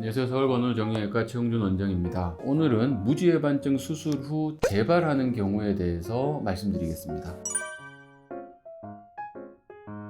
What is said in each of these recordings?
안녕하세요. 서울건우정형외과 최홍준 원장입니다. 오늘은 무지해반증 수술 후 재발하는 경우에 대해서 말씀드리겠습니다.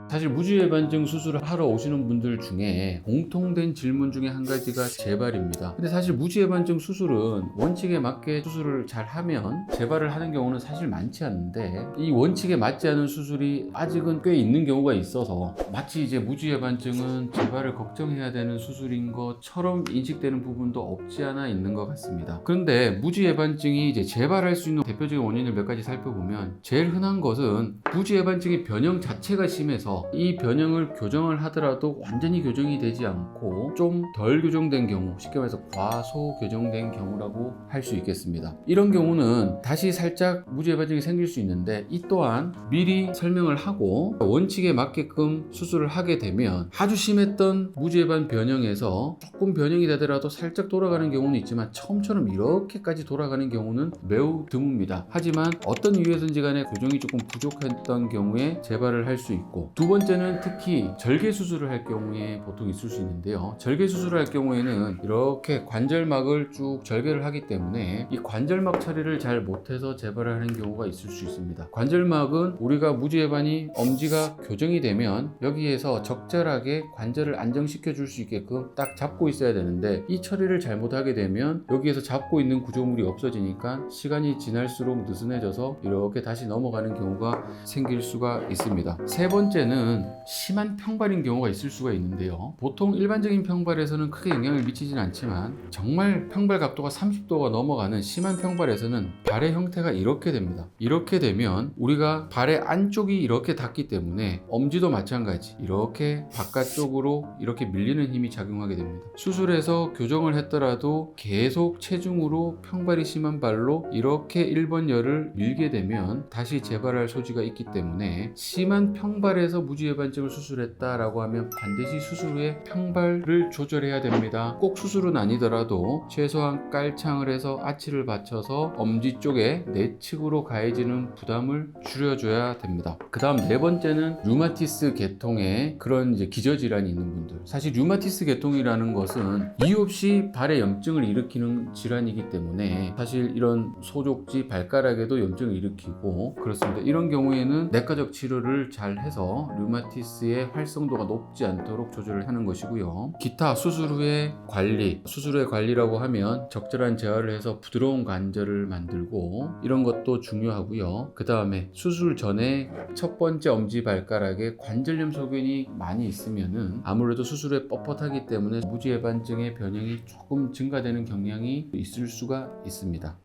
사실 무지해반증 수술을 하러 오시는 분들 중에 공통된 질문 중에 한 가지가 재발입니다. 근데 사실 무지해반증 수술은 원칙에 맞게 수술을 잘 하면 재발을 하는 경우는 사실 많지 않은데, 이 원칙에 맞지 않은 수술이 아직은 꽤 있는 경우가 있어서 마치 이제 무지해반증은 재발을 걱정해야 되는 수술인 것처럼 인식되는 부분도 없지 않아 있는 것 같습니다. 그런데 무지해반증이 이제 재발할 수 있는 대표적인 원인을 몇 가지 살펴보면, 제일 흔한 것은 무지해반증의 변형 자체가 심해서 이 변형을 교정을 하더라도 완전히 교정이 되지 않고 좀 덜 교정된 경우, 쉽게 말해서 과소 교정된 경우라고 할 수 있겠습니다. 이런 경우는 다시 살짝 무지해반증이 생길 수 있는데, 이 또한 미리 설명을 하고 원칙에 맞게끔 수술을 하게 되면 아주 심했던 무지해반 변형에서 조금 변형이 되더라도 살짝 돌아가는 경우는 있지만 처음처럼 이렇게까지 돌아가는 경우는 매우 드뭅니다. 하지만 어떤 이유에서인지 간에 교정이 조금 부족했던 경우에 재발을 할 수 있고, 두 번째는 특히 절개 수술을 할 경우에 보통 있을 수 있는데요. 절개 수술을 할 경우에는 이렇게 관절막을 쭉 절개를 하기 때문에 이 관절막 처리를 잘 못해서 재발을 하는 경우가 있을 수 있습니다. 관절막은 우리가 무지해반이 엄지가 교정이 되면 여기에서 적절하게 관절을 안정시켜 줄 수 있게끔 딱 잡고 있어야 되는데, 이 처리를 잘못하게 되면 여기에서 잡고 있는 구조물이 없어지니까 시간이 지날수록 느슨해져서 이렇게 다시 넘어가는 경우가 생길 수가 있습니다. 세 번째는 심한 평발인 경우가 있을 수가 있는데요. 보통 일반적인 평발에서는 크게 영향을 미치진 않지만, 정말 평발 각도가 30도가 넘어가는 심한 평발에서는 발의 형태가 이렇게 됩니다. 이렇게 되면 우리가 발의 안쪽이 이렇게 닿기 때문에 엄지도 마찬가지 이렇게 바깥쪽으로 이렇게 밀리는 힘이 작용하게 됩니다. 수술해서 교정을 했더라도 계속 체중으로 평발이 심한 발로 이렇게 1번 열을 밀게 되면 다시 재발할 소지가 있기 때문에, 심한 평발에서 무지해반증을 수술했다라고 하면 반드시 수술 후에 평발을 조절해야 됩니다. 꼭 수술은 아니더라도 최소한 깔창을 해서 아치를 받쳐서 엄지 쪽에 내측으로 가해지는 부담을 줄여줘야 됩니다. 그 다음 네 번째는 류마티스 계통의 그런 이제 기저질환이 있는 분들. 사실 류마티스 계통이라는 것은 이유 없이 발에 염증을 일으키는 질환이기 때문에 사실 이런 소족지 발가락에도 염증을 일으키고 그렇습니다. 이런 경우에는 내과적 치료를 잘 해서 류마티스의 활성도가 높지 않도록 조절을 하는 것이고요. 기타 수술 후의 관리, 수술 후의 관리라고 하면 적절한 재활을 해서 부드러운 관절을 만들고 이런 것도 중요하고요. 그 다음에 수술 전에 첫 번째 엄지발가락에 관절염 소견이 많이 있으면은 아무래도 수술 후에 뻣뻣하기 때문에 무지해반증의 변형이 조금 증가되는 경향이 있을 수가 있습니다.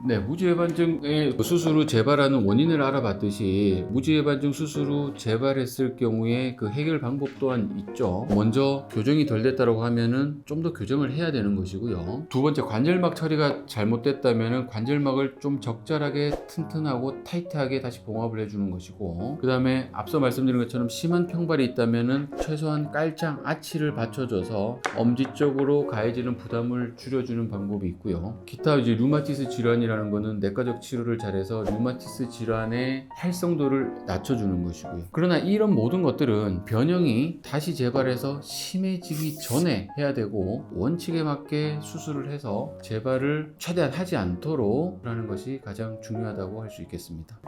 네, 무지해반증의 수술 후 재발하는 원인을 알아봤듯이, 무지해반증 수술 후 재발했을 경우에 그 해결 방법 또한 있죠. 먼저 교정이 덜 됐다고 하면은 좀 더 교정을 해야 되는 것이고요. 두 번째, 관절막 처리가 잘못됐다면은 관절막을 좀 적절하게 튼튼하고 타이트하게 다시 봉합을 해주는 것이고, 그 다음에 앞서 말씀드린 것처럼 심한 평발이 있다면은 최소한 깔창 아치를 받쳐줘서 엄지 쪽으로 가해지는 부담을 줄여주는 방법이 있고요. 기타 이제 류마티스 질환이라는 거는 내과적 치료를 잘해서 류마티스 질환의 활성도를 낮춰주는 것이고요. 그러나 이런 모든 것들은 변형이 다시 재발해서 심해지기 전에 해야 되고, 원칙에 맞게 수술을 해서 재발을 최대한 하지 않도록 하는 것이 가장 중요하다고 할 수 있겠습니다.